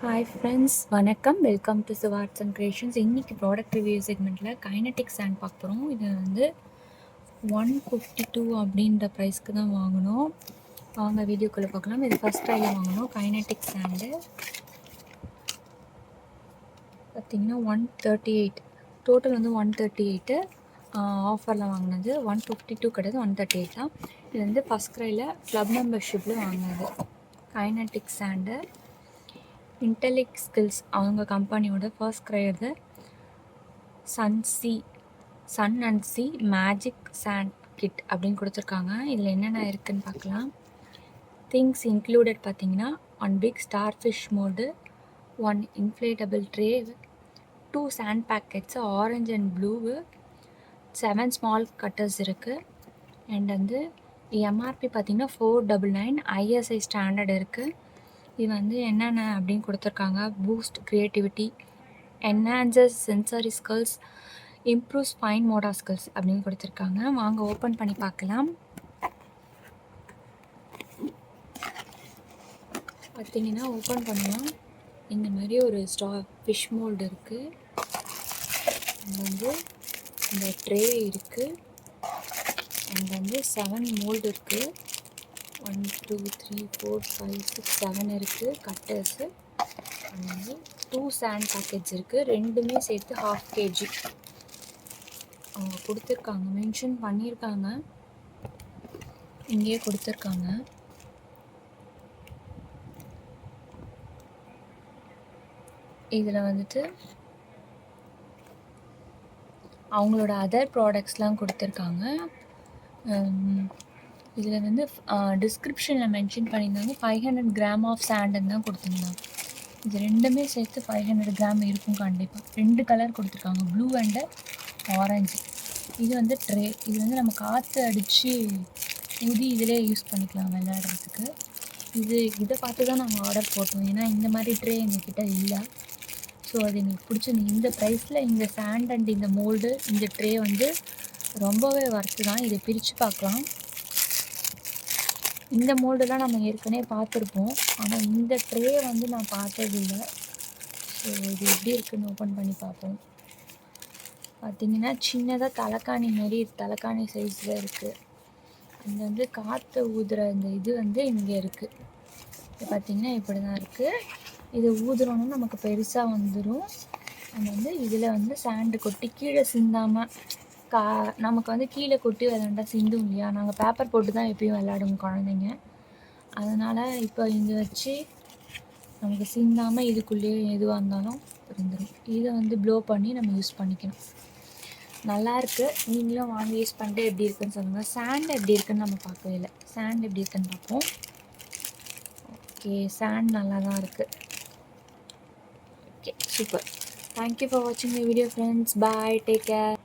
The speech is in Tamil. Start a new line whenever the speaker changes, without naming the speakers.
ஹாய் ஃப்ரெண்ட்ஸ், வணக்கம். வெல்கம் டு சிவார்ட்ஸ் அண்ட் கிரியேஷன்ஸ். இன்றைக்கி ப்ராடக்ட் ரிவ்யூ செக்மெண்ட்டில் கைனடிக் சாண்ட் பார்க்க போகிறோம். இது வந்து 152 அப்படின்ற ப்ரைஸ்க்கு தான் வாங்கினோம். வாங்க வீடியோக்குள்ளே பார்க்கலாம். இது ஃபஸ்ட் ட்ரையில் வாங்கினோம். கைனடிக் சாண்டு பார்த்திங்கன்னா 138, டோட்டல் வந்து 138. ஆஃபரில் வாங்கினது 152 கிடையாது, 138 தான். இது வந்து ஃபஸ்ட் க்ரையில் க்ளப் மெம்பர்ஷிப்பில் வாங்கினது. கைனடிக் சாண்டு intelli ஸ்கில்ஸ் அவங்க கம்பெனியோட ஃபர்ஸ்ட் க்ரையர் sun and sea magic sand kit அப்படின்னு கொடுத்துருக்காங்க. இதில் என்னென்ன இருக்குதுன்னு பார்க்கலாம். திங்ஸ் இன்க்ளூடட் பார்த்தீங்கன்னா 1 big star fish mould, 1 inflatable tray, 2 sand packets orange and blue, 7 small cutters இருக்குது. அண்ட் வந்து எம்ஆர்பி பார்த்தீங்கன்னா 499. ஐஎஸ்ஐ ஸ்டாண்டர்ட் இருக்குது. இது வந்து என்னென்ன அப்படின்னு கொடுத்துருக்காங்க. Boost creativity, enhances sensory skills, improves fine motor skills அப்படின்னு கொடுத்துருக்காங்க. வாங்க ஓப்பன் பண்ணி பார்க்கலாம். பார்த்தீங்கன்னா ஓப்பன் பண்ணலாம். இந்த மாதிரி ஒரு ஃபிஷ் மோல்டு இருக்குது. அண்ட் வந்து இந்த ட்ரே இருக்குது. அண்ட் வந்து 7 மோல்டு இருக்குது. 1 2 3 4 5 6 7 இருக்குது கட்டர்ஸு. அண்ட் வந்து 2 சாண்ட் பேக்கெட்ஸ் இருக்குது. ரெண்டுமே சேர்த்து 1/2 kg அவங்க கொடுத்துருக்காங்க, மென்ஷன் பண்ணியிருக்காங்க, இங்கேயே கொடுத்துருக்காங்க. இதில் வந்துட்டு அவங்களோட அதர் ப்ராடக்ட்ஸ்லாம் கொடுத்துருக்காங்க. இதில் வந்து டிஸ்கிரிப்ஷனில் மென்ஷன் பண்ணியிருந்தாங்க 500 கிராம் ஆஃப் சாண்டுன்னு தான் கொடுத்துருந்தாங்க. இது ரெண்டுமே சேர்த்து 500 கிராம் இருக்கும் கண்டிப்பாக. 2 கலர் கொடுத்துருக்காங்க, ப்ளூ அண்டு ஆரஞ்சு. இது வந்து ட்ரே. இது வந்து நம்ம காற்று அடித்து ஊதி இதிலே யூஸ் பண்ணிக்கலாம் விளையாடுறதுக்கு. இதை பார்த்து தான் நாங்கள் ஆர்டர் போட்டோம். ஏன்னா இந்த மாதிரி ட்ரே எங்ககிட்ட இல்லை. ஸோ அது எங்களுக்கு பிடிச்சிருந்து. இந்த ப்ரைஸில் இந்த சாண்ட் அண்ட் இந்த மோல்டு, இந்த ட்ரே வந்து ரொம்பவே ஒர்த்து தான். இதை பிரித்து பார்க்கலாம். இந்த மோல்டெலாம் நம்ம ஏற்கனவே பார்த்துருப்போம், ஆனால் இந்த ட்ரே வந்து நான் பார்த்ததில்லை. ஸோ இது எப்படி இருக்குதுன்னு ஓப்பன் பண்ணி பார்ப்போம். பார்த்திங்கன்னா சின்னதாக தலைக்காணி மாரி தலைக்காணி சைஸில் இருக்குது. அங்கே வந்து காற்று ஊதுற இந்த இது வந்து இங்கே இருக்குது. இது பார்த்திங்கன்னா இப்படி தான் இருக்குது. இது ஊதுறோன்னா நமக்கு பெருசாக வந்துடும். அது வந்து இதில் வந்து சாண்டு கொட்டி கீழே சிந்தாமல் நமக்கு வந்து கீழே கொட்டி விளாண்டா சிந்தும் இல்லையா. நாங்கள் பேப்பர் போட்டு தான் எப்பயும் விளாடுவோம் குழந்தைங்க. அதனால் இப்போ இங்கே வச்சு நமக்கு சிந்தாமல் இதுக்குள்ளேயே எதுவாக இருந்தாலும் இருந்துடும். இதை வந்து ப்ளோ பண்ணி நம்ம யூஸ் பண்ணிக்கணும். நல்லாயிருக்கு. நீங்களும் வாங்கி யூஸ் பண்ணிட்டு எப்படி இருக்குன்னு சொல்லுங்கள். சாண்ட் எப்படி இருக்குன்னு நம்ம பார்க்கவே இல்லை. சாண்ட் எப்படி இருக்குன்னு பார்ப்போம். ஓகே, சாண்ட் நல்லா தான் இருக்குது. Okay, super. தேங்க்யூ ஃபார் வாட்சிங் my video friends. Bye, take care.